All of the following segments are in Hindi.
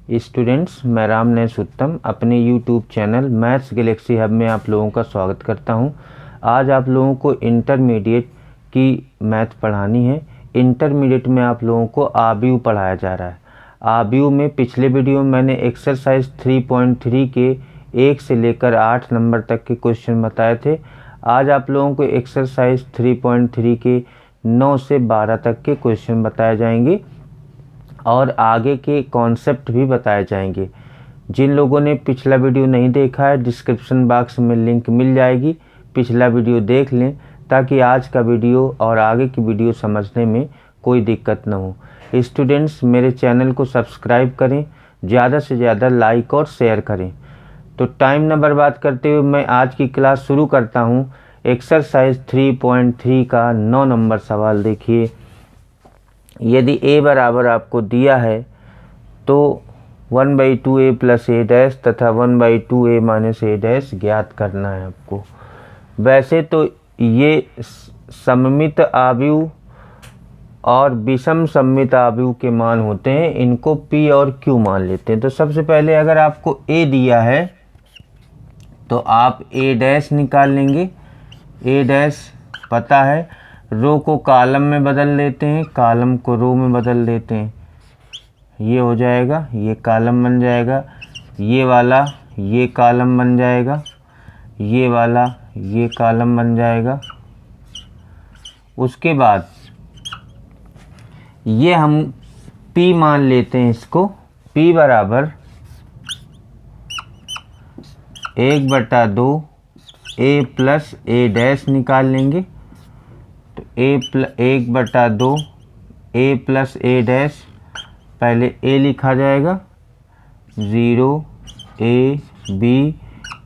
स्टूडेंट्स, मैं राम नयस उत्तम अपने YouTube channel maths Galaxy hub में आप लोगों का स्वागत करता हूं। आज आप लोगों को इंटरमीडिएट की मैथ पढ़ानी है। इंटरमीडिएट में आप लोगों को आव्यूह पढ़ाया जा रहा है। आव्यूह में पिछले वीडियो में मैंने एक्सरसाइज 3.3 के 1 से लेकर 8 नंबर तक के क्वेश्चन बताए थे। आज आप लोगों को एक्सरसाइज 3.3 के 9 से 12 तक के क्वेश्चन बताए जाएंगे और आगे के कॉन्सेप्ट भी बताए जाएंगे। जिन लोगों ने पिछला वीडियो नहीं देखा है, डिस्क्रिप्शन बॉक्स में लिंक मिल जाएगी, पिछला वीडियो देख लें ताकि आज का वीडियो और आगे की वीडियो समझने में कोई दिक्कत न हो। स्टूडेंट्स, मेरे चैनल को सब्सक्राइब करें, ज़्यादा से ज़्यादा लाइक और शेयर करें। तो टाइम न बर्बाद करते हुए मैं आज की क्लास शुरू करता हूँ। एक्सरसाइज 3.3 का 9 नंबर सवाल देखिए। यदि a बराबर आपको दिया है तो 1/2a प्लस a डैश तथा 1/2a माइनस a डैश ज्ञात करना है आपको। वैसे तो ये सममित आव्यूह और विषम सममित आव्यूह के मान होते हैं, इनको p और q मान लेते हैं। तो सबसे पहले अगर आपको a दिया है तो आप a डैश निकाल लेंगे। a डैश पता है, रो को कॉलम में बदल लेते हैं, कॉलम को रो में बदल देते हैं। ये हो जाएगा, ये कॉलम बन जाएगा, ये वाला ये कॉलम बन जाएगा, ये वाला ये कॉलम बन जाएगा। उसके बाद ये हम p मान लेते हैं इसको। p बराबर 1/2 a प्लस a डैश निकाल लेंगे। तो 1/2 a प्लस a डैश, पहले a लिखा जाएगा, 0 a b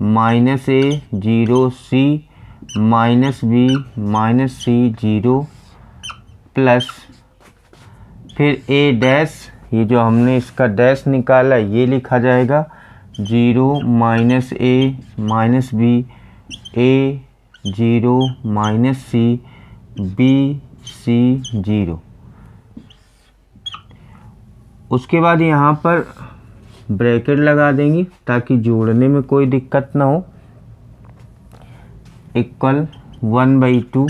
minus a 0 c minus b minus c 0 plus फिर a डैश, ये जो हमने इसका डैश निकाला ये लिखा जाएगा, 0 minus a minus b a 0 minus c b c 0। उसके बाद यहाँ पर ब्रैकेट लगा देंगे ताकि जोड़ने में कोई दिक्कत ना हो। इक्वल 1/2।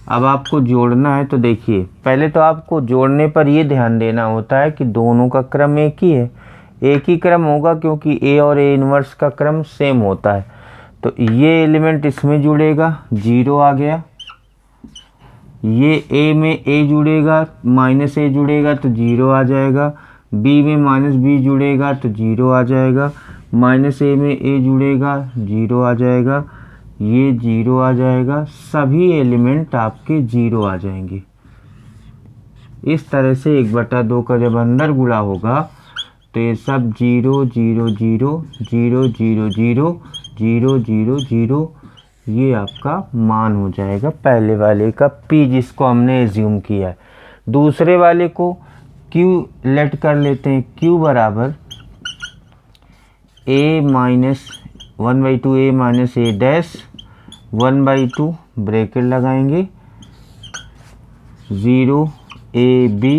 अब आपको जोड़ना है तो देखिए, पहले तो आपको जोड़ने पर ये ध्यान देना होता है कि दोनों का क्रम एक ही है। एक ही क्रम होगा क्योंकि a और a इन्वर्स का क्रम सेम होता है। तो ये एलिमेंट इसमें जुड़ेगा, 0 आ गया। ये a में a जुड़ेगा, माइनस a जुड़ेगा तो 0 आ जाएगा। b में माइनस b जुड़ेगा तो 0 आ जाएगा। माइनस a में a जुड़ेगा, 0 आ जाएगा। ये 0 आ जाएगा। सभी एलिमेंट आपके 0 आ जाएंगे। इस तरह से 1/2 का जब अंदर गुणा होगा तो ये सब 0 0 0 0 0 0 0 0 0 ये आपका मान हो जाएगा पहले वाले का p, जिसको हमने एज्यूम किया है। दूसरे वाले को q लेट कर लेते हैं। q बराबर a minus 1/2 a minus a dash 1/2 bracket लगाएंगे, 0 a b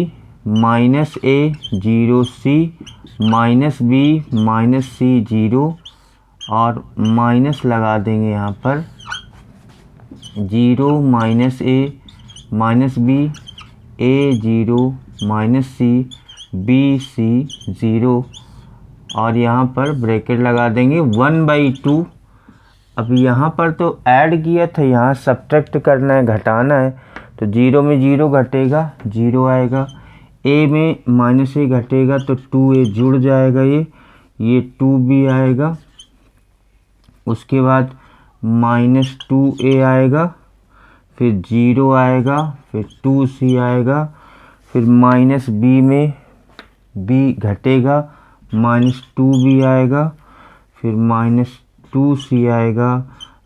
minus a 0 c minus b minus c 0 और माइनस लगा देंगे यहाँ पर, 0 minus a minus b a 0 minus c b c 0 और यहाँ पर ब्रैकेट लगा देंगे 1/2। अब यहाँ पर तो ऐड किया था, यहाँ सब्ट्रैक्ट करना है, घटाना है। तो 0 में 0 घटेगा, 0 आएगा। a में माइनस a घटेगा तो 2a जुड़ जाएगा, ये 2b आएगा। उसके बाद माइनस 2a आएगा, फिर 0 आएगा, फिर 2c आएगा, फिर माइनस b में b घटेगा, माइनस 2b आएगा, फिर माइनस 2c आएगा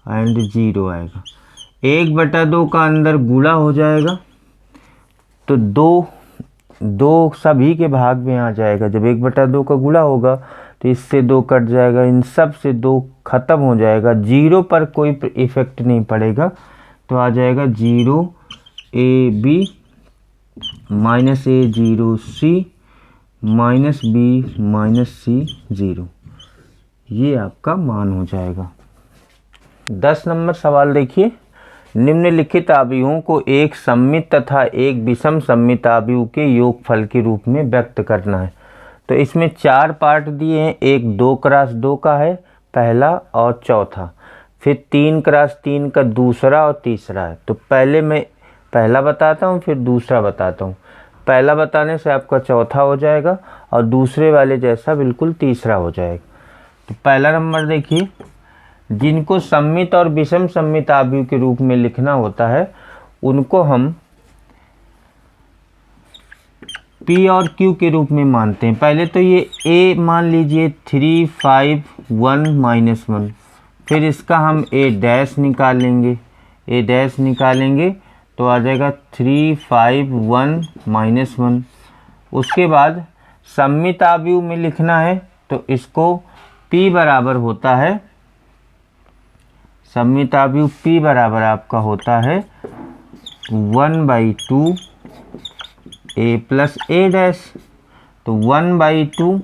एंड 0 आएगा। 1/2 का अंदर गुणा हो जाएगा तो दो सभी के भाग में आ जाएगा। जब 1/2 का गुणा होगा तो इससे 2 कट जाएगा, इन सब से 2 खत्म हो जाएगा। 0 पर कोई इफेक्ट नहीं पड़ेगा तो आ जाएगा 0 a b minus a 0 c minus B minus C 0, ये आपका मान हो जाएगा। 10 नंबर सवाल देखिए, निम्नलिखित आव्यूहों को एक सममित तथा एक विषम सममित आव्यूह के योगफल के रूप में व्यक्त करना है। तो इसमें 4 पार्ट दिए हैं, एक 2x2 का है पहला और चौथा, फिर 3x3 का दूसरा और तीसरा है। तो पहले मैं पहला बताता हूँ, फिर दूसरा बताता हूँ। पहला बताने से आपका चौथा हो जाएगा और दूसरे वाले जैसा बिल्कुल तीसरा हो जाएगा। तो पहला नंबर देखिए, जिनको सममित और विषम सममित आव्यूह के रूप में लिखना होता है उनको हम P और Q के रूप में मानते हैं। पहले तो ये A मान लीजिए 3 5 1 -1, फिर इसका हम A डैश निकालेंगे, A डैश निकालेंगे तो आ जाएगा 3 5 1 -1। उसके बाद सममित आव्यूह में लिखना है तो इसको P बराबर होता है, सममित आव्यूह P बराबर आपका होता है 1/2 A प्लस A डैश। तो 1/2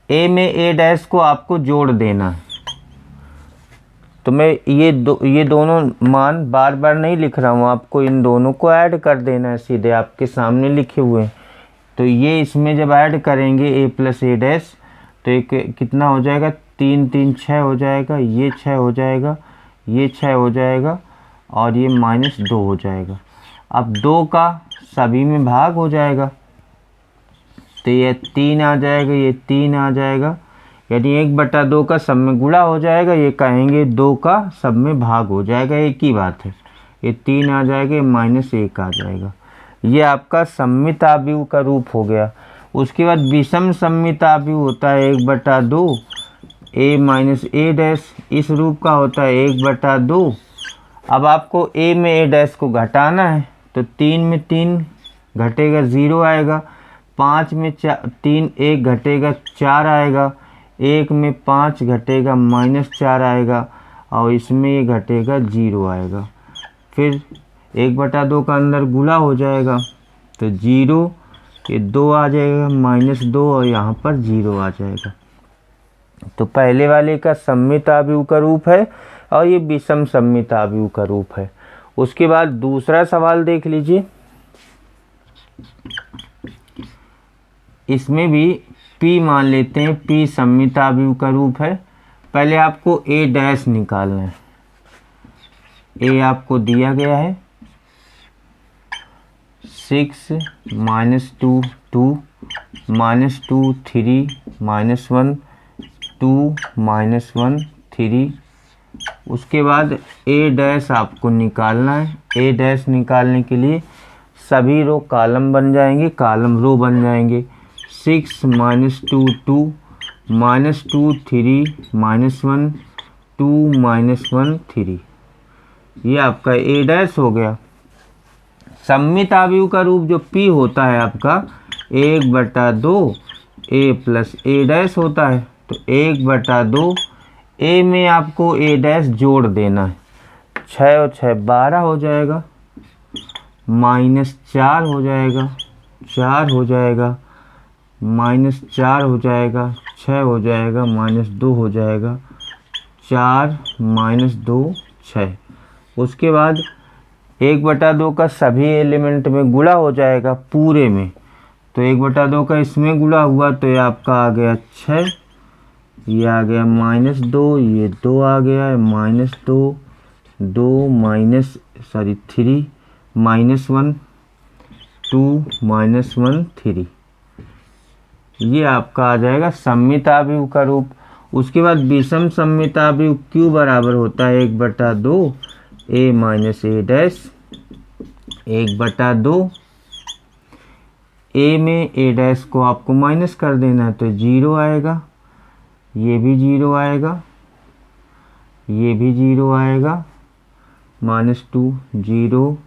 A में A डैश को आपको जोड़ देना है। तो मैं ये दोनों मान बार बार नहीं लिख रहा हूँ, आपको इन दोनों को ऐड कर देना है, सीधे आपके सामने लिखे हुए हैं। तो ये इसमें जब ऐड करेंगे A प्लस A डैश तो एक कितना हो जाएगा, 3 3 6 हो जाएगा, ये 6 हो जाएगा, ये 6 हो जाएगा और ये -2 हो जाएगा। अब 2 का सभी में भाग हो जाएगा तो ये 3 आ जाएगा, ये 3 आ जाएगा, यानी 1/2 का सब में गुणा हो जाएगा, ये कहेंगे 2 का सब में भाग हो जाएगा, एक ही बात है। ये 3 आ जाएगा, -1 आ जाएगा। ये आपका सममित आव्यूह का रूप हो गया। उसके बाद विषम सममित आव्यूह होता है 1/2 A माइनस A डैश, इस रूप का होता है 1/2। अब आपको A में A डैश को घटाना है तो 3 में 3 घटेगा 0 आएगा, 5 में 3 1 घटेगा 4 आएगा, 1 में 5 घटेगा -4 आएगा और इसमें ये घटेगा 0 आएगा। फिर 1/2 का अंदर गुणा हो जाएगा तो 0, ये 2 आ जाएगा, -2 और यहाँ पर 0 आ जाएगा। तो पहले वाले का सममित आव्यूह का रूप है और ये विषम सममित आव्यूह का रूप है। उसके बाद दूसरा सवाल देख लीजिए, इसमें भी P मान लेते हैं, P सममित आव्यूह का रूप है। पहले आपको A डैश निकालना है। A आपको दिया गया है 6 -2 2 -2 3 -1 2 -1 3। उसके बाद A डैश आपको निकालना है। A डैश निकालने के लिए सभी रो कॉलम बन जाएंगे, कॉलम रो बन जाएंगे। 6 -2 2 -2 3 -1 2 -1 3, ये आपका A डैश हो गया। सममित आव्यूह का रूप जो P होता है आपका 1/2 A प्लस A डैश होता है। तो 1/2 A में आपको A डैश जोड़ देना है, 6 और 6 12 हो जाएगा, -4 हो जाएगा, 4 हो जाएगा, -4 हो जाएगा, 6 हो जाएगा, -2 हो जाएगा, 4 -2 6। उसके बाद 1/2 का सभी एलिमेंट में गुणा हो जाएगा पूरे में। तो 1/2 का इसमें गुणा हुआ तो ये आपका आ गया 6, ये आ गया -2, ये 2 आ गया है -2 2 3 -1 2 -1 3, ये आपका आ जाएगा सममित आव्यूह का रूप। उसके बाद विषम सममित आव्यूह Q बराबर होता है 1/2 A minus A dash 1/2। A में A डैश को आपको माइनस कर देना है तो 0 आएगा, ये भी 0 आएगा, ये भी 0 आएगा, -2 0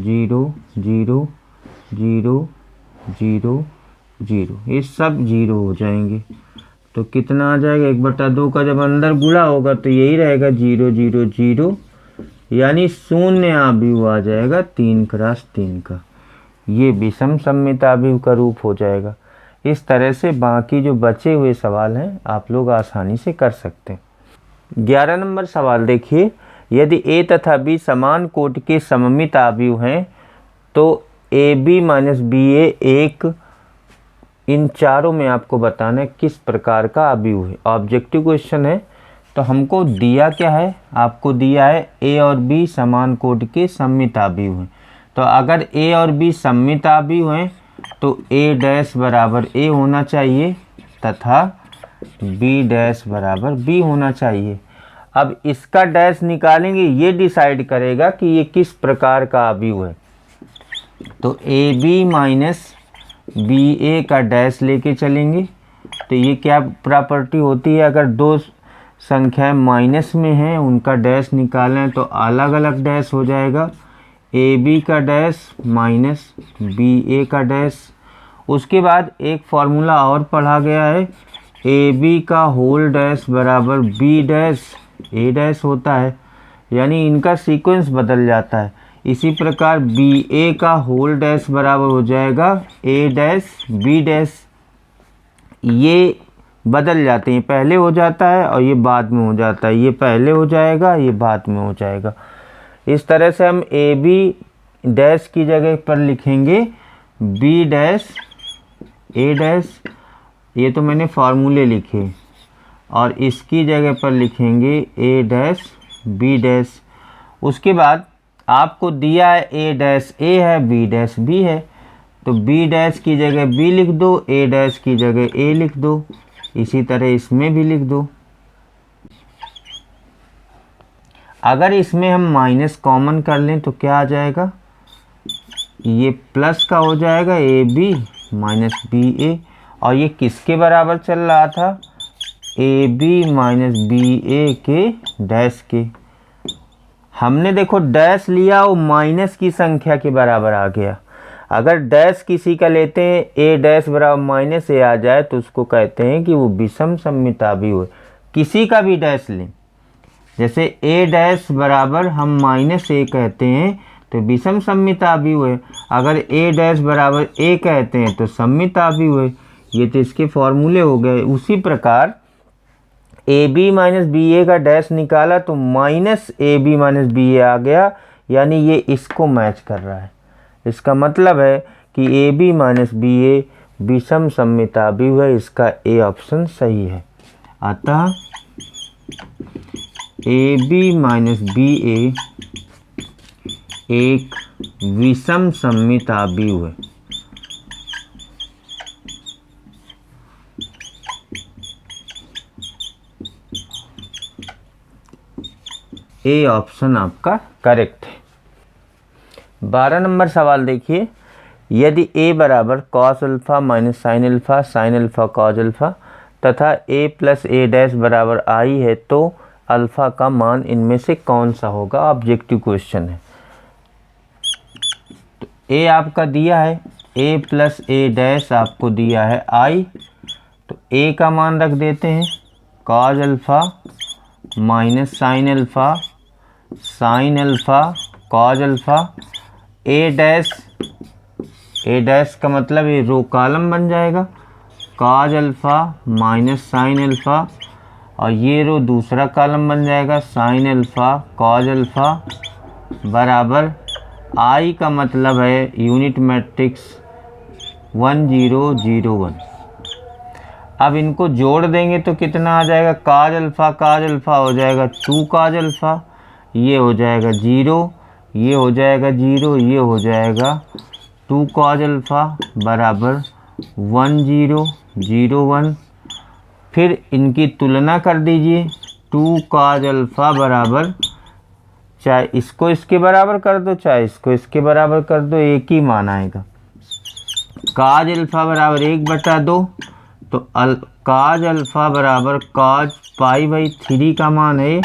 0 0 0 0 0, ये सब 0 हो जाएंगे। तो कितना आ जाएगा, 1/2 का जब अंदर गुणा होगा तो यही रहेगा 0 0 0, यानी शून्य आव्यूह आ जाएगा 3x3 का। ये विषम सममिताभिव का रूप हो जाएगा। इस तरह से बाकी जो बचे हुए सवाल हैं आप लोग आसानी से कर सकते हैं। 11 नंबर सवाल देखिए, यदि a तथा b समान कोटि के सममिताभिव हैं तो AB माइनस BA एक इन चारों में आपको बताना है किस प्रकार का अभिव है। ऑब्जेक्टिव क्वेश्चन है, तो हमको दिया क्या है, आपको दिया है A और B समान कोटि के सममिताभिव हैं। तो अगर A और B सममिताभिव हैं तो A डैश बराबर A होना चाहिए तथा B डैश बराबर B होना चाहिए। अब इसका डैश निकालेंगे, ये डिसाइड करेगा कि ये किस प्रकार का अभिव है। तो AB माइनस BA का डैश लेके चलेंगे, तो ये क्या प्रॉपर्टी होती है, अगर दो संख्याएं माइनस में हैं उनका डैश निकालें तो अलग अलग डैश हो जाएगा। AB का डैश माइनस BA का डैश। उसके बाद एक फॉर्मूला और पढ़ा गया है, AB का होल डैश बराबर B डैश A डैश होता है, यानी इनका सीक्वेंस बदल जाता है। इसी प्रकार BA का होल डैश बराबर हो जाएगा A डैश B डैश। ये बदल जाते हैं, पहले हो जाता है और ये बाद में हो जाता है, ये पहले हो जाएगा ये बाद में हो जाएगा। इस तरह से हम AB डैश की जगह पर लिखेंगे B डैश A डैश, ये तो मैंने फार्मूले लिखे, और इसकी जगह पर लिखेंगे A डैश B डैश। उसके बाद आपको दिया है A डैश A है, B डैश B है, तो B डैश की जगह B लिख दो, A डैश की जगह A लिख दो। इसी तरह इसमें भी लिख दो। अगर इसमें हम माइनस कॉमन कर लें तो क्या आ जाएगा, ये प्लस का हो जाएगा AB माइनस BA, और ये किसके बराबर चल रहा था, AB माइनस BA के डैश के। हमने देखो डैश लिया वो माइनस की संख्या के बराबर आ गया। अगर डैश किसी का लेते हैं A डैश बराबर माइनस A आ जाए तो उसको कहते हैं कि वो विषम सममिताभिव है। किसी का भी डैश लें, जैसे A डैश बराबर हम माइनस A कहते हैं तो विषम सममिताभिव है, अगर A डैश बराबर A कहते हैं तो सममिताभिव है। ये तो इसके फॉर्मूले हो गए। उसी प्रकार AB माइनस BA का डैश निकाला तो माइनस AB माइनस BA आ गया, यानी ये इसको मैच कर रहा है। इसका मतलब है कि AB माइनस BA विषम सममिताभिव है। इसका A ऑप्शन सही है। अतः AB माइनस BA एक विषम सममिताभिव है। ए ऑप्शन आपका करेक्ट है। 12 नंबर सवाल देखिए, यदि A बराबर cos alpha minus sine alpha cos alpha तथा A प्लस A डैश बराबर I है तो अल्फ़ा का मान इनमें से कौन सा होगा। ऑब्जेक्टिव क्वेश्चन है। तो A आपका दिया है, A प्लस A डैश आपको दिया है I, तो A का मान रख देते हैं cos alpha minus sine alpha cos alpha. A dash का मतलब ये रो कॉलम बन जाएगा, cos alpha minus sine alpha, और ये रो दूसरा कॉलम बन जाएगा साइन अल्फ़ा कॉस अल्फ़ा बराबर I का मतलब है यूनिट मैट्रिक्स 1 0 0 1। अब इनको जोड़ देंगे तो कितना आ जाएगा, कॉस अल्फ़ा हो जाएगा 2 कॉस अल्फ़ा, ये हो जाएगा 0, ये हो जाएगा 0, ये हो जाएगा 2 कॉस अल्फ़ा बराबर 1 0 0 1। फिर इनकी तुलना कर दीजिए, 2 कॉस अल्फ़ा बराबर, चाहे इसको इसके बराबर कर दो चाहे इसको इसके बराबर कर दो, एक ही मान आएगा। कॉस अल्फ़ा बराबर 1/2, तो कॉस अल्फ़ा बराबर कॉस π/3 का मान है,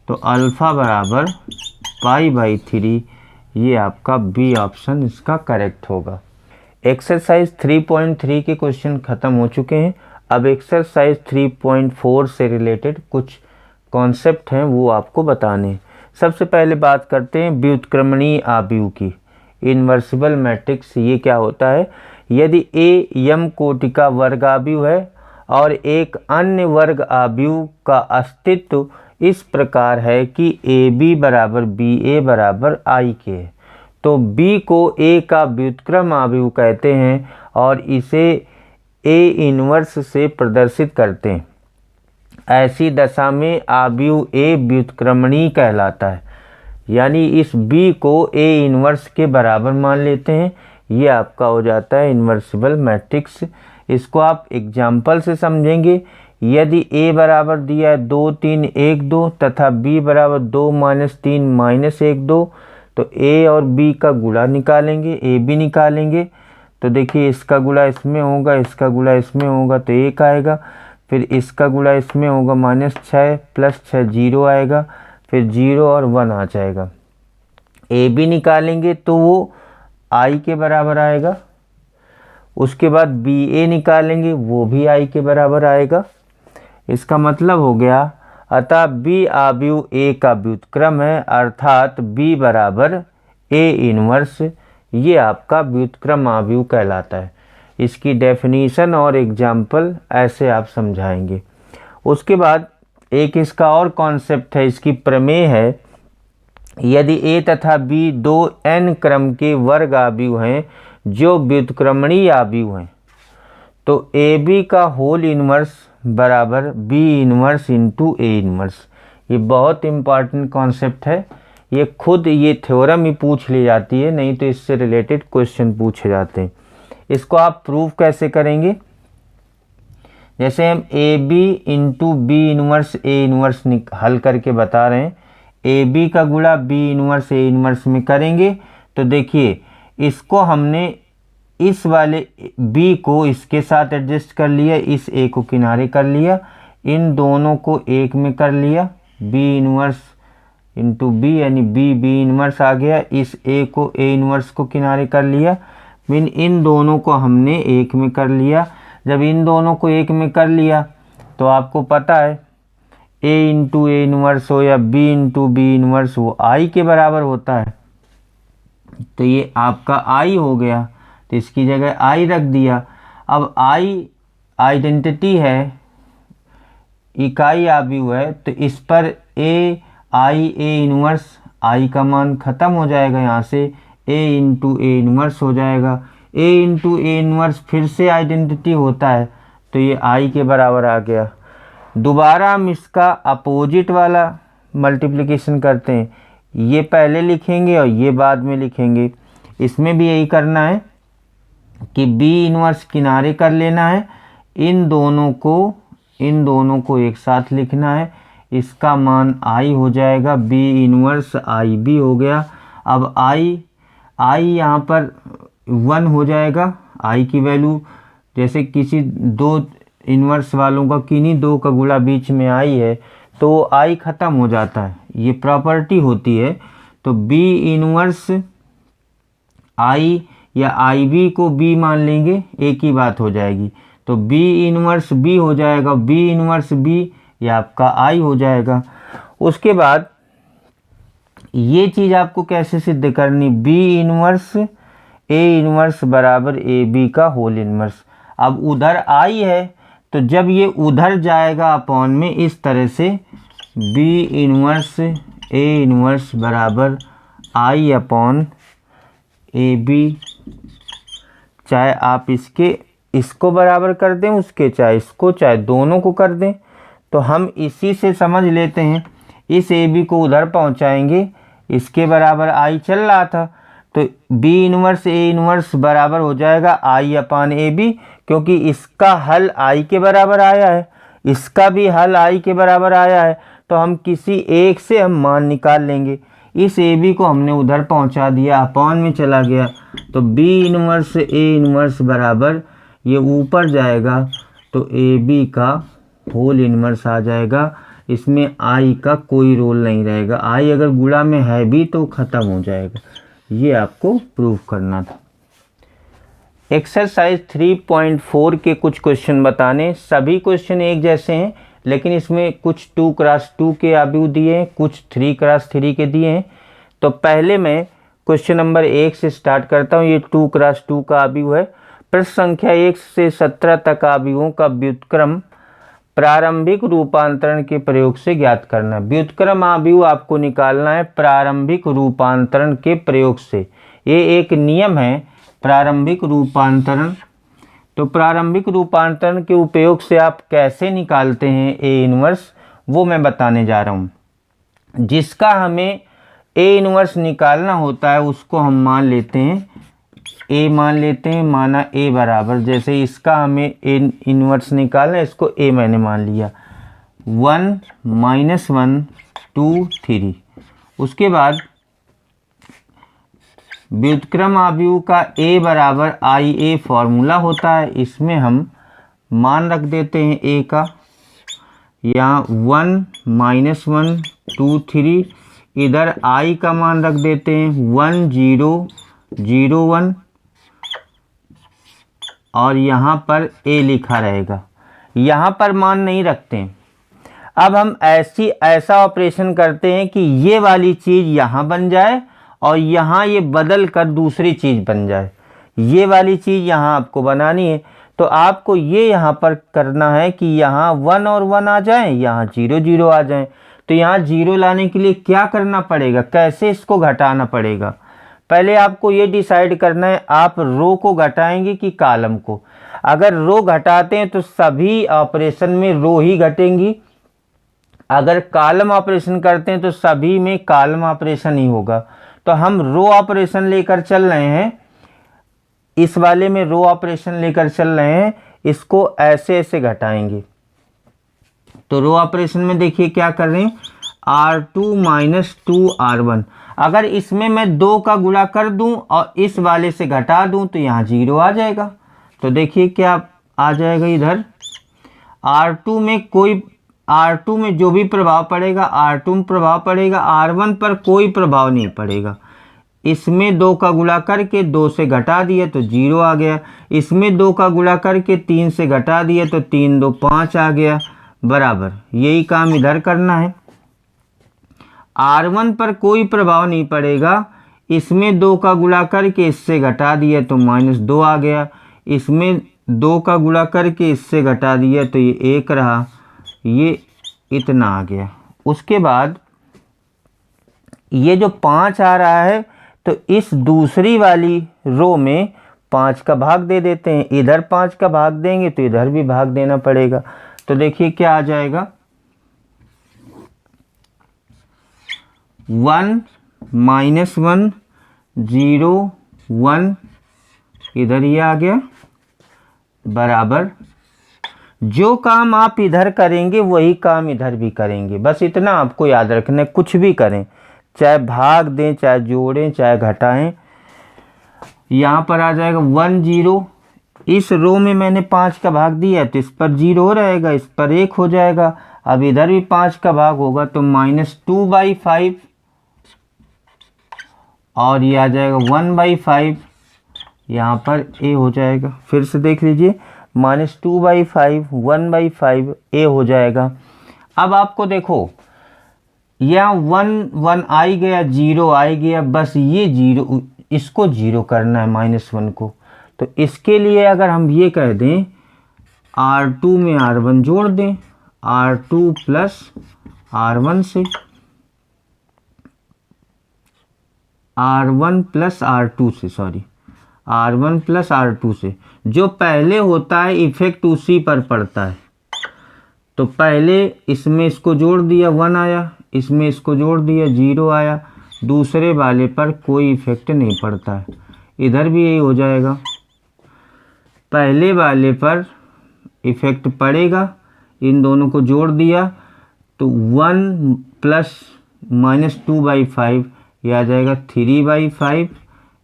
तो अल्फ़ा बराबर π/3। ये आपका बी ऑप्शन इसका करेक्ट होगा। एक्सरसाइज 3.3 के क्वेश्चन ख़त्म हो चुके हैं। अब एक्सरसाइज 3.4 से रिलेटेड कुछ कॉन्सेप्ट हैं वो आपको बताने हैं। सबसे पहले बात करते हैं व्युत्क्रमणीय आव्यूह की। इन्वर्सिबल मैट्रिक्स ये क्या होता है, यदि ए यम कोटि का वर्गाव्युह है और एक अन्य वर्ग आव्यूह का अस्तित्व इस प्रकार है कि ए बी बराबर बी ए बराबर आई के है, तो बी को ए का व्युत्क्रम आव्यूह कहते हैं और इसे ए इन्वर्स से प्रदर्शित करते हैं। ऐसी दशा में आव्यूह ए व्युत्क्रमणीय कहलाता है, यानी इस बी को ए इन्वर्स के बराबर मान लेते हैं। ये आपका हो जाता है इन्वर्सिबल मैट्रिक्स। इसको आप एग्जाम्पल से समझेंगे। यदि ए बराबर दिया है 2 3 1 2 तथा बी बराबर 2 -3 -1 2, तो ए और बी का गुणा निकालेंगे, ए बी निकालेंगे। तो देखिए इसका गुणा इसमें होगा, इसका गुणा इसमें होगा तो 1 आएगा, फिर इसका गुणा इसमें होगा -6 + 6 0 आएगा, फिर 0 और 1 आ जाएगा। ए बी निकालेंगे तो वो आई के बराबर आएगा। उसके बाद बी ए निकालेंगे, वो भी आई के बराबर आएगा। इसका मतलब हो गया, अतः बी आव्यूह ए का व्युत्क्रम है, अर्थात बी बराबर ए इन्वर्स। ये आपका व्युत्क्रम आव्यूह कहलाता है। इसकी डेफिनीशन और एग्जाम्पल ऐसे आप समझाएंगे। उसके बाद एक इसका और कॉन्सेप्ट है, इसकी प्रमेय है। यदि ए तथा बी दो n क्रम के वर्ग आव्यूह हैं जो व्युत्क्रमणीय आव्यूह हैं, तो ए बी का होल इन्वर्स बराबर B inverse into A inverse. ये बहुत इम्पॉर्टेंट कॉन्सेप्ट है। ये खुद ये थ्योरम ही पूछ ली जाती है, नहीं तो इससे रिलेटेड क्वेश्चन पूछे जाते हैं। इसको आप प्रूव कैसे करेंगे, जैसे हम A B into B inverse A inverse हल करके बता रहे हैं। ए बी का गुणा बी इन्वर्स ए इन्वर्स में करेंगे तो देखिए इसको हमने इस वाले बी को इसके साथ एडजस्ट कर लिया, इस ए को किनारे कर लिया, इन दोनों को एक में कर लिया, बी इन्वर्स इंटू बी यानी बी बी इन्वर्स आ गया। इस ए को ए इन्वर्स को किनारे कर लिया, मीन इन दोनों को हमने एक में कर लिया। जब इन दोनों को एक में कर लिया तो आपको पता है ए इंटू ए इन्वर्स हो या बी इंटू बी इन्वर्स वो आई के बराबर होता है। तो ये आपका आई हो गया, तो इसकी जगह आई रख दिया। अब आई आइडेंटिटी है, इकाई आव्यूह है, तो इस पर ए आई ए इन्वर्स आई का मान खत्म हो जाएगा, यहाँ से ए इंटू ए इन्वर्स हो जाएगा। ए इंटू ए इन्वर्स फिर से आइडेंटिटी होता है, तो ये आई के बराबर आ गया। दोबारा हम इसका अपोजिट वाला मल्टीप्लिकेशन करते हैं, ये पहले लिखेंगे और ये बाद में लिखेंगे। इसमें भी यही करना है कि बी इन्वर्स किनारे कर लेना है, इन दोनों को एक साथ लिखना है। इसका मान आई हो जाएगा, बी इन्वर्स आई बी हो गया। अब आई यहाँ पर 1 हो जाएगा, आई की वैल्यू जैसे किसी दो इन्वर्स वालों का किन्हीं दो का गुणा बीच में आई है तो आई ख़त्म हो जाता है, ये प्रॉपर्टी होती है। तो बी इन्वर्स आई या आई बी को बी मान लेंगे, एक ही बात हो जाएगी। तो बी इन्वर्स बी हो जाएगा, बी इन्वर्स बी ये आपका आई हो जाएगा। उसके बाद ये चीज़ आपको कैसे सिद्ध करनी, बी इन्वर्स ए इन्वर्स बराबर ए बी का होल इन्वर्स। अब उधर आई है तो जब ये उधर जाएगा अपॉन में इस तरह से बी इन्वर्स ए इन्वर्स बराबर आई अपॉन ए बी, चाहे आप इसको बराबर कर दें उसके, चाहे इसको, चाहे दोनों को कर दें। तो हम इसी से समझ लेते हैं, इस ए बी को उधर पहुंचाएंगे, इसके बराबर आई चल रहा था, तो बी इन्वर्स ए इन्वर्स बराबर हो जाएगा आई अपॉन ए बी, क्योंकि इसका हल आई के बराबर आया है, इसका भी हल आई के बराबर आया है। तो हम किसी एक से हम मान निकाल लेंगे। इस ए बी को हमने उधर पहुंचा दिया, अपॉन में चला गया, तो बी इन्वर्स ए इन्वर्स बराबर ये ऊपर जाएगा तो ए बी का होल इन्वर्स आ जाएगा। इसमें आई का कोई रोल नहीं रहेगा, आई अगर गुणा में है भी तो ख़त्म हो जाएगा। ये आपको प्रूव करना था। एक्सरसाइज 3.4 के कुछ क्वेश्चन बताने, सभी क्वेश्चन एक जैसे हैं लेकिन इसमें कुछ 2x2 के आव्यूह दिए हैं, कुछ 3x3 के दिए हैं। तो पहले मैं क्वेश्चन नंबर 1 से स्टार्ट करता हूँ। ये 2 क्रॉस 2 का अवयव है। प्रश्न संख्या 1 से 17 तक अवयवों का व्युत्क्रम प्रारंभिक रूपांतरण के प्रयोग से ज्ञात करना। व्युत्क्रम अवयव आपको निकालना है प्रारंभिक रूपांतरण के प्रयोग से। ये एक नियम है प्रारंभिक रूपांतरण। तो प्रारंभिक रूपांतरण के उपयोग से आप कैसे निकालते हैं ए इनवर्स, वो मैं बताने जा रहा हूँ। जिसका हमें ए इनवर्स निकालना होता है उसको हम मान लेते हैं ए, मान लेते हैं। माना ए बराबर, जैसे इसका हमें ए इनवर्स निकालना है, इसको ए मैंने मान लिया। 1 -1 2 3। उसके बाद व्युत्क्रम अवयव का ए बराबर आई ए फॉर्मूला होता है। इसमें हम मान रख देते हैं ए का। यहाँ 1 -1 2 3, इधर आई का मान रख देते हैं 1 0 0 1, और यहाँ पर ए लिखा रहेगा। यहाँ पर मान नहीं रखते हैं। अब हम ऐसा ऑपरेशन करते हैं कि ये वाली चीज़ यहाँ बन जाए और यहाँ ये बदल कर दूसरी चीज़ बन जाए। ये वाली चीज़ यहाँ आपको बनानी है, तो आपको ये यहाँ पर करना है कि यहाँ 1 और 1 आ जाए, यहाँ 0 0 आ जाए। तो यहाँ 0 लाने के लिए क्या करना पड़ेगा, कैसे इसको घटाना पड़ेगा। पहले आपको ये डिसाइड करना है आप रो को घटाएंगे कि कॉलम को। अगर रो घटाते हैं तो सभी ऑपरेशन में रो ही घटेंगी। अगर कॉलम ऑपरेशन करते हैं तो सभी में कॉलम ऑपरेशन ही होगा। तो हम रो ऑपरेशन लेकर चल रहे हैं, इस वाले में रो ऑपरेशन लेकर चल रहे हैं, इसको ऐसे ऐसे घटाएंगे। तो रो ऑपरेशन में देखिए क्या कर रहे हैं, R2 - 2R1। अगर इसमें मैं 2 का गुणा कर दूं और इस वाले से घटा दूं तो यहाँ 0 आ जाएगा। तो देखिए क्या आ जाएगा इधर, R2 में जो भी प्रभाव पड़ेगा R2 में प्रभाव पड़ेगा, R1 पर कोई प्रभाव नहीं पड़ेगा। इसमें 2 का गुणा करके 2 से घटा दिया तो 0 आ गया। इसमें 2 का गुणा करके 3 से घटा दिया तो 3 2 5 आ गया, बराबर। यही काम इधर करना है। R1 पर कोई प्रभाव नहीं पड़ेगा। इसमें 2 का गुणा करके इससे घटा दिया तो -2 आ गया। इसमें 2 का गुणा करके इससे घटा दिया तो ये 1 रहा, ये इतना आ गया। उसके बाद ये जो 5 आ रहा है तो इस दूसरी वाली रो में 5 का भाग दे देते हैं। इधर 5 का भाग देंगे तो इधर भी भाग देना पड़ेगा। तो देखिए क्या आ जाएगा, 1 -1 0 1, इधर ये आ गया, बराबर। जो काम आप इधर करेंगे वही काम इधर भी करेंगे। बस इतना आपको याद रखना है। कुछ भी करें, चाहे भाग दें, चाहे जोड़ें, चाहे घटाएं। यहाँ पर आ जाएगा 1 0। इस रो में मैंने 5 का भाग दिया तो इस पर 0 रहेगा, इस पर 1 हो जाएगा। अब इधर भी 5 का भाग होगा तो -2/5, और ये आ जाएगा 1/5। यहाँ पर a हो जाएगा। फिर से देख लीजिए, -2/5 1/5 a हो जाएगा। अब आपको देखो यहाँ 1 1 आई गया, 0 आई गया, बस ये 0, इसको 0 करना है -1 को। तो इसके लिए अगर हम ये कह दें R2 में R1 जोड़ दें, R2 + R1 से, R1 + R2 से, सॉरी R1 + R2 से। जो पहले होता है इफेक्ट उसी पर पड़ता है। तो पहले इसमें इसको जोड़ दिया 1 आया, इसमें इसको जोड़ दिया 0 आया, दूसरे वाले पर कोई इफेक्ट नहीं पड़ता है। इधर भी यही हो जाएगा, पहले वाले पर इफेक्ट पड़ेगा। इन दोनों को जोड़ दिया तो 1 + -2/5, ये आ जाएगा 3/5,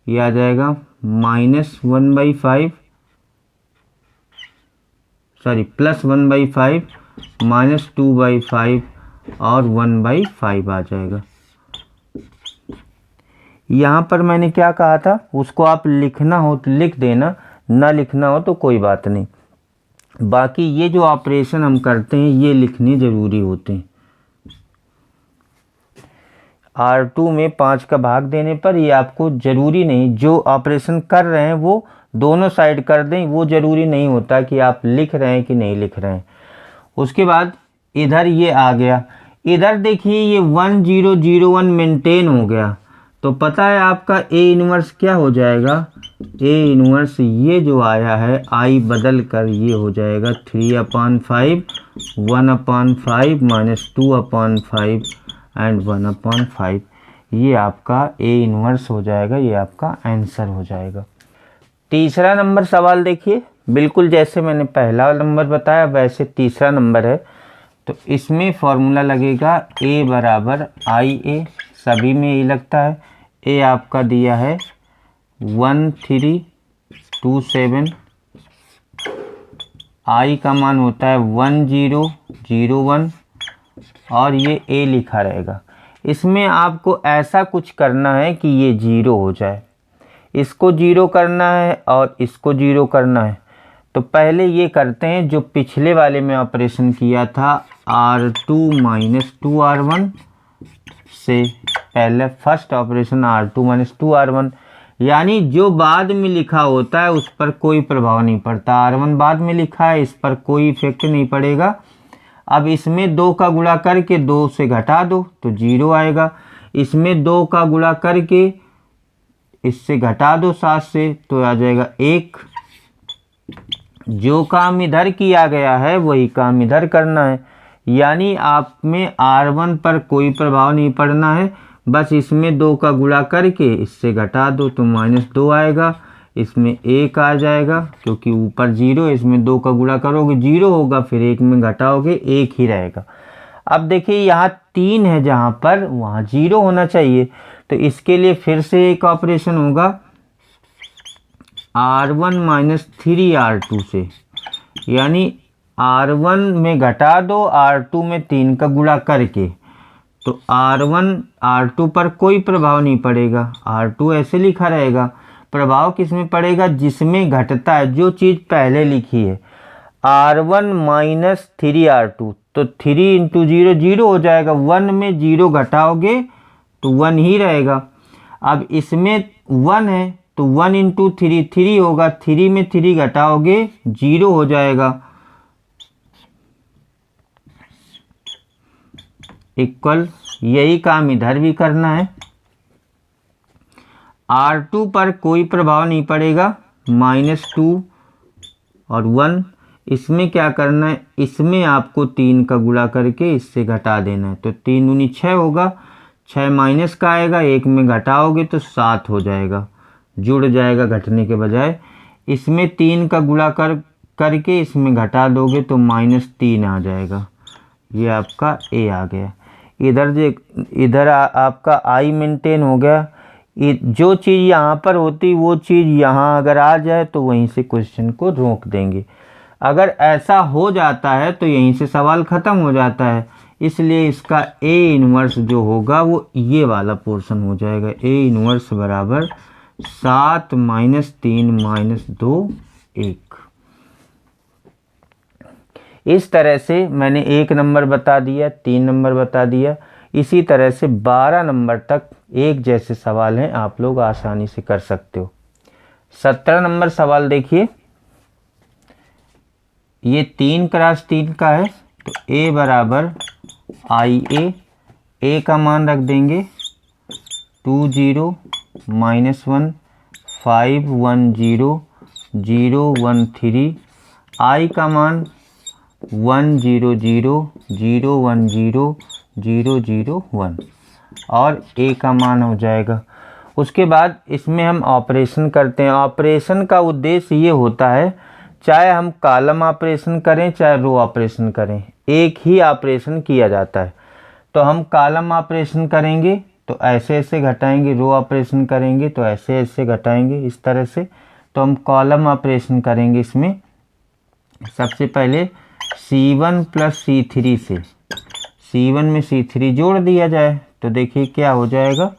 ये आ जाएगा -1/5, सॉरी +1/5 -2/5 और 1/5 आ जाएगा। यहाँ पर मैंने क्या कहा था, उसको आप लिखना हो तो लिख देना, ना लिखना हो तो कोई बात नहीं। बाकी ये जो ऑपरेशन हम करते हैं ये लिखने ज़रूरी होते हैं। R2 में 5 का भाग देने पर ये आपको ज़रूरी नहीं, जो ऑपरेशन कर रहे हैं वो दोनों साइड कर दें, वो ज़रूरी नहीं होता कि आप लिख रहे हैं कि नहीं लिख रहे हैं। उसके बाद इधर ये आ गया, इधर देखिए ये 1001 मेंटेन हो गया, तो पता है आपका ए इनवर्स क्या हो जाएगा, ए इनवर्स ये जो आया है आई बदल कर ये हो जाएगा 3/5, 1/5 माइनस 2/5 एंड 1/5। ये आपका ए इनवर्स हो जाएगा, ये आपका आंसर हो जाएगा। तीसरा नंबर सवाल देखिए, बिल्कुल जैसे मैंने पहला नंबर बताया वैसे तीसरा नंबर है। तो इसमें फॉर्मूला लगेगा ए बराबर आई ए, सभी में ए लगता है। ए आपका दिया है 1327, आई का मान होता है 1001 और ये ए लिखा रहेगा। इसमें आपको ऐसा कुछ करना है कि ये 0 हो जाए, इसको 0 करना है और इसको 0 करना है। तो पहले ये करते हैं जो पिछले वाले में ऑपरेशन किया था R2 माइनस 2R1 से, पहले first operation R2 minus 2R1, यानी जो बाद में लिखा होता है उस पर कोई प्रभाव नहीं पड़ता। R1 बाद में लिखा है, इस पर कोई इफेक्ट नहीं पड़ेगा। अब इसमें 2 का गुणा करके 2 से घटा दो तो 0 आएगा। इसमें 2 का गुणा करके इससे घटा दो 7 से तो आ जाएगा 1। जो काम इधर किया गया है वही काम इधर करना है, यानी आप में R1 पर कोई प्रभाव नहीं पड़ना है। बस इसमें 2 का गुणा करके इससे घटा दो तो -2 आएगा, इसमें 1 आ जाएगा क्योंकि ऊपर 0, इसमें 2 का गुणा करोगे 0 होगा, फिर 1 में घटाओगे 1 ही रहेगा। अब देखिए यहाँ 3 है, जहाँ पर वहाँ 0 होना चाहिए, तो इसके लिए फिर से एक ऑपरेशन होगा R1 माइनस 3R2 से, यानी R1 में घटा दो R2 में 3 का गुणा करके, तो R1 R2 पर कोई प्रभाव नहीं पड़ेगा, R2 ऐसे लिखा रहेगा। प्रभाव किस में पड़ेगा, जिसमें घटता है, जो चीज़ पहले लिखी है। R1 माइनस 3R2, तो 3 इंटू 0 0 हो जाएगा, 1 में 0 घटाओगे तो 1 ही रहेगा। अब इसमें 1 है तो 1 इंटू 3 3 होगा, 3 में 3 घटाओगे 0 हो जाएगा, इक्वल। यही काम इधर भी करना है। R2 पर कोई प्रभाव नहीं पड़ेगा, -2 और 1। इसमें क्या करना है, इसमें आपको 3 का गुणा करके इससे घटा देना है, तो 3 दूनी 6 होगा, 6 माइनस का आएगा, 1 में घटाओगे तो 7 हो जाएगा, जुड़ जाएगा घटने के बजाय। इसमें 3 का गुणा करके इसमें घटा दोगे तो -3 आ जाएगा। ये आपका ए आ गया। इधर आपका आई मेंटेन हो गया। जो चीज़ यहाँ पर होती वो चीज़ यहाँ अगर आ जाए तो वहीं से क्वेश्चन को रोक देंगे। अगर ऐसा हो जाता है तो यहीं से सवाल ख़त्म हो जाता है, इसलिए इसका ए इनवर्स जो होगा वो ये वाला पोर्शन हो जाएगा। ए इनवर्स बराबर 7 माइनस 3 माइनस 2 1। इस तरह से मैंने 1 नंबर बता दिया, 3 नंबर बता दिया, इसी तरह से 12 नंबर तक एक जैसे सवाल हैं, आप लोग आसानी से कर सकते हो। 17 नंबर सवाल देखिए, ये 3 क्रॉस 3 का है, तो ए बराबर आई ए का मान रख देंगे 20 -1 510 013, आई का मान 100 010 001 और ए का मान हो जाएगा। उसके बाद इसमें हम ऑपरेशन करते हैं। ऑपरेशन का उद्देश्य ये होता है, चाहे हम कॉलम ऑपरेशन करें चाहे रो ऑपरेशन करें, एक ही ऑपरेशन किया जाता है। तो हम कॉलम ऑपरेशन करेंगे तो ऐसे ऐसे घटाएंगे, रो ऑपरेशन करेंगे तो ऐसे ऐसे घटाएंगे, इस तरह से। तो हम कॉलम ऑपरेशन करेंगे। इसमें सबसे पहले C1 प्लस C3 से C1 में C3 जोड़ दिया जाए तो देखिए क्या हो जाएगा।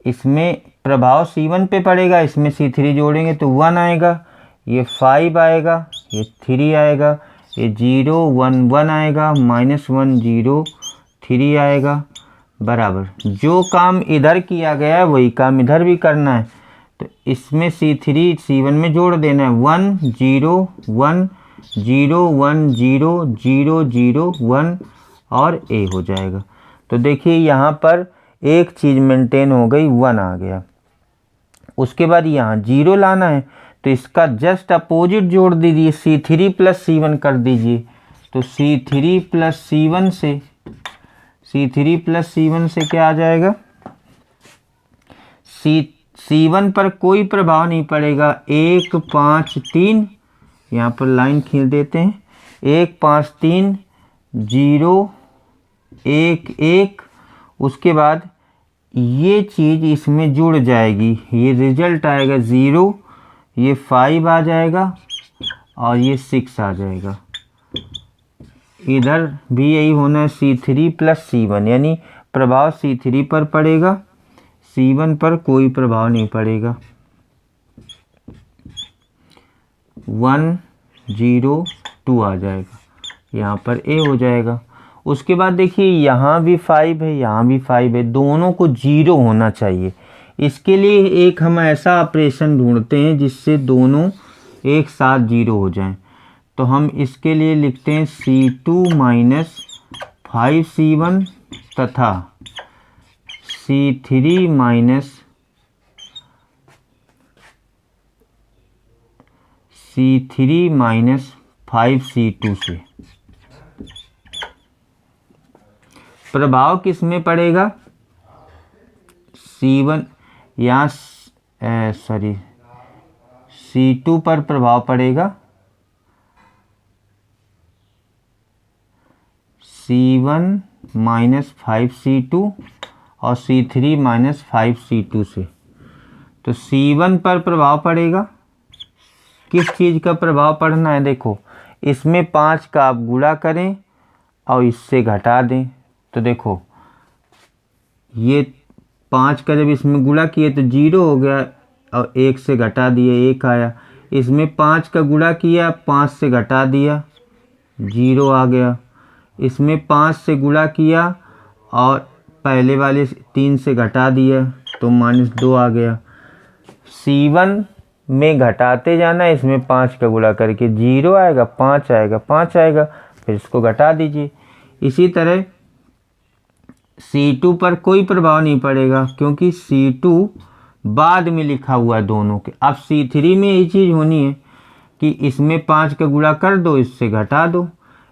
इसमें प्रभाव C1 पे पड़ेगा, इसमें C3 जोड़ेंगे तो 1 आएगा, ये 5 आएगा, ये 3 आएगा, ये 0 1 1 आएगा, -1 0 3 आएगा, बराबर जो काम इधर किया गया है वही काम इधर भी करना है। तो इसमें C3 C1 में जोड़ देना है 1 0 1 0 1 0 0 0 1 और A हो जाएगा। तो देखिए यहाँ पर एक चीज़ मेंटेन हो गई, 1 आ गया। उसके बाद यहाँ 0 लाना है तो इसका जस्ट अपोजिट जोड़ दीजिए, C3 प्लस C1 कर दीजिए। तो C3 प्लस C1 से क्या आ जाएगा, C1 पर कोई प्रभाव नहीं पड़ेगा। 1 5 3, यहाँ पर लाइन खींच देते हैं, 1 5 3 0 1 1। उसके बाद ये चीज़ इसमें जुड़ जाएगी, ये रिजल्ट आएगा 0, ये 5 आ जाएगा और ये 6 आ जाएगा। इधर भी यही होना है, C3 प्लस C1, यानी प्रभाव C3 पर पड़ेगा, C1 पर कोई प्रभाव नहीं पड़ेगा। 1 0 2 आ जाएगा, यहाँ पर A हो जाएगा। उसके बाद देखिए यहाँ भी 5 है, यहाँ भी 5 है, दोनों को 0 होना चाहिए। इसके लिए एक हम ऐसा ऑपरेशन ढूंढते हैं जिससे दोनों एक साथ 0 हो जाएं। तो हम इसके लिए लिखते हैं C2 माइनस 5C1 तथा C3 minus C3 minus 5C2 से। प्रभाव किस में पड़ेगा, C1 यहाँ C2 पर प्रभाव पड़ेगा, C1 माइनस 5C2 और C3 माइनस 5C2 से। तो C1 पर प्रभाव पड़ेगा, किस चीज़ का प्रभाव पड़ना है, देखो इसमें 5 का आप गुणा करें और इससे घटा दें। तो देखो ये 5 का जब इसमें गुणा किए तो 0 हो गया और 1 से घटा दिए 1 आया। इसमें 5 का गुणा किया, 5 से घटा दिया 0 आ गया। इसमें 5 से गुणा किया और पहले वाले 3 से घटा दिया तो -2 आ गया। C1 में घटाते जाना, इसमें 5 का गुणा करके 0 आएगा, 5 आएगा, 5 आएगा, फिर इसको घटा दीजिए। इसी तरह C2 पर कोई प्रभाव नहीं पड़ेगा क्योंकि C2 बाद में लिखा हुआ है दोनों के। अब C3 में यही चीज़ होनी है कि इसमें 5 का गुणा कर दो, इससे घटा दो।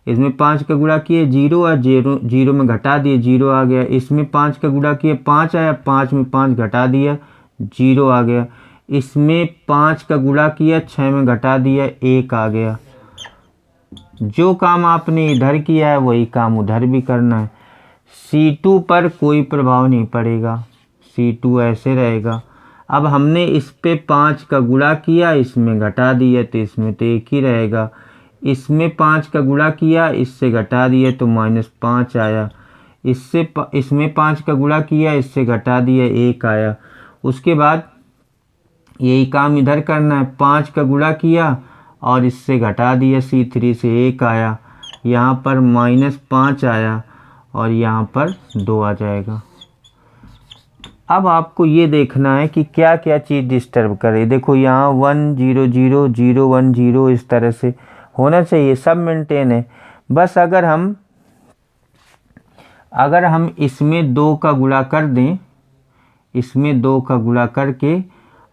इसमें 5 का गुणा किए 0 और 0 में घटा दिए 0 आ गया। इसमें 5 का गुणा किए 5 आया, 5 में 5 घटा दिया 0 आ गया। इसमें 5 का गुणा किया 6 में घटा दिया 1 आ गया। जो काम आपने इधर किया है वही काम उधर भी करना है। C2 पर कोई प्रभाव नहीं पड़ेगा, C2 ऐसे रहेगा। अब हमने इस पे 5 का गुणा किया, इसमें घटा दिया तो इसमें तो 1 ही रहेगा। इसमें 5 का गुणा किया, इससे घटा दिया तो -5 आया। इसमें 5 का गुणा किया, इससे घटा दिया 1 आया। उसके बाद यही काम इधर करना है, 5 का गुणा किया और इससे घटा दिया C3 से 1 आया। यहाँ पर -5 आया और यहाँ पर 2 आ जाएगा। अब आपको ये देखना है कि क्या क्या चीज़ डिस्टर्ब करे। देखो यहाँ 1 0 0 0 1 0 इस तरह से होना चाहिए, सब मेंटेन है। बस अगर हम इसमें 2 का गुणा कर दें, इसमें 2 का गुणा करके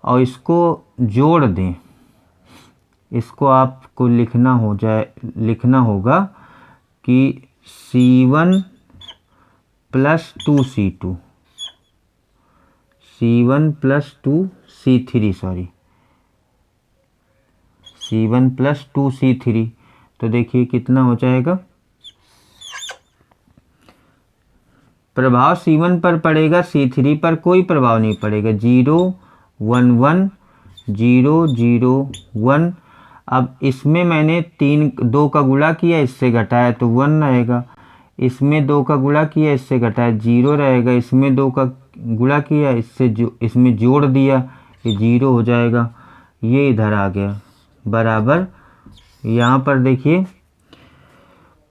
और इसको जोड़ दें, इसको आपको लिखना होगा कि C1 plus 2C2 C1 plus 2C3 C1 plus 2C3। तो देखिए कितना हो जाएगा, प्रभाव C1 पर पड़ेगा, C3 पर कोई प्रभाव नहीं पड़ेगा। 0 1 1 0 0 1। अब इसमें मैंने 2 का गुणा किया, इससे घटाया तो 1 रहेगा। इसमें 2 का गुणा किया, इससे घटाया 0 रहेगा। इसमें 2 का गुणा किया, इसमें जोड़ दिया, ये 0 हो जाएगा। ये इधर आ गया बराबर। यहाँ पर देखिए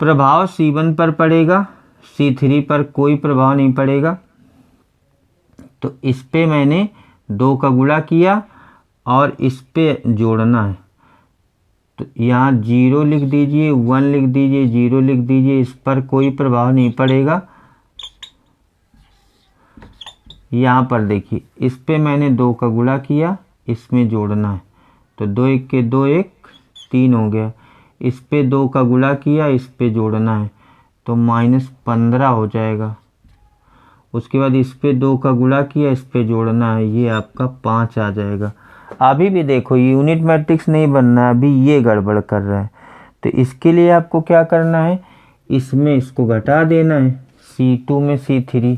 प्रभाव C1 पर पड़ेगा, C3 पर कोई प्रभाव नहीं पड़ेगा, तो इस पे मैंने 2 का गुणा किया और इस पे जोड़ना है। तो यहाँ 0 लिख दीजिए, 1 लिख दीजिए, 0 लिख दीजिए, इस पर कोई प्रभाव नहीं पड़ेगा। यहाँ पर देखिए, इस पे मैंने 2 का गुणा किया, इसमें जोड़ना है, तो 2 1 के 2 1 3 हो गया। इस पे 2 का गुणा किया, इस पे जोड़ना है, तो -15 हो जाएगा। उसके बाद इस पे 2 का गुणा किया, इस पे जोड़ना है, ये आपका 5 आ जाएगा। अभी भी देखो यूनिट मैट्रिक्स नहीं बनना है, अभी ये गड़बड़ कर रहा है। तो इसके लिए आपको क्या करना है, इसमें इसको घटा देना है, C2 में C3,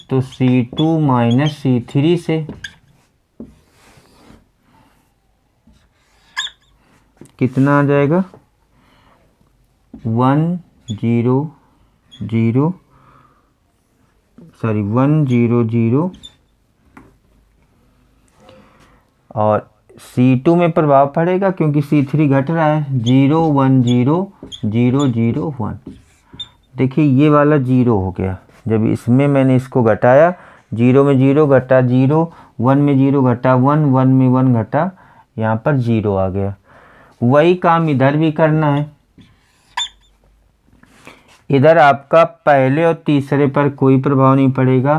तो C2 माइनस C3 से कितना आ जाएगा, 1 0 0 और C2 में प्रभाव पड़ेगा क्योंकि C3 घट रहा है, 0 1 0 0 0 1। देखिए ये वाला 0 हो गया, जब इसमें मैंने इसको घटाया, 0 में 0 घटा 0, 1 में 0 घटा 1, 1 में 1 घटा, यहाँ पर 0 आ गया। वही काम इधर भी करना है। इधर आपका पहले और तीसरे पर कोई प्रभाव नहीं पड़ेगा,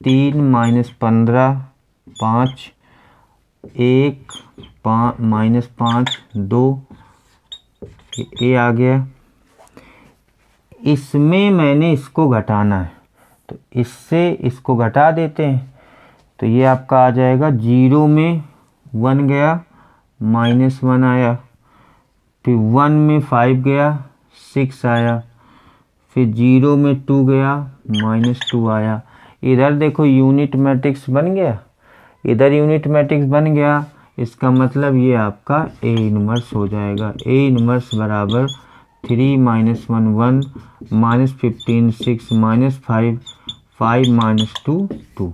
3 -15 5 1 -5 2, ये आ गया। इसमें मैंने इसको घटाना है, तो इससे इसको घटा देते हैं, तो ये आपका आ जाएगा, 0 में 1 गया, -1 आया, फिर 1 में 5 गया, 6 आया, फिर 0 में 2 गया, -2 आया। इधर देखो यूनिट मैट्रिक्स बन गया, इधर यूनिट मैट्रिक्स बन गया, इसका मतलब ये आपका A इनवर्स हो जाएगा। A इनवर्स बराबर 3 - 1 1 -15 6 -5 5 -2 2।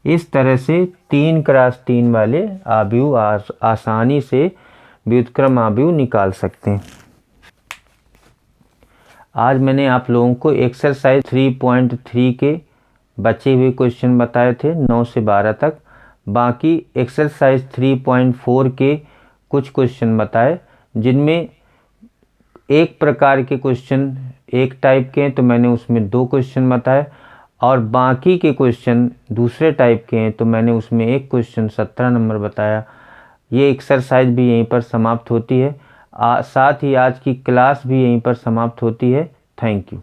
इस तरह से 3x3 वाले आव्यूह आसानी से व्युत्क्रम आव्यूह निकाल सकते हैं। आज मैंने आप लोगों को एक्सरसाइज 3.3 के बचे हुए क्वेश्चन बताए थे 9 से 12 तक। बाकी एक्सरसाइज 3.4 के कुछ क्वेश्चन बताए, जिनमें एक प्रकार के क्वेश्चन एक टाइप के हैं, तो मैंने उसमें 2 क्वेश्चन बताए, और बाकी के क्वेश्चन दूसरे टाइप के हैं, तो मैंने उसमें एक क्वेश्चन 17 नंबर बताया। ये एक्सरसाइज भी यहीं पर समाप्त होती है, साथ ही आज की क्लास भी यहीं पर समाप्त होती है। Thank you.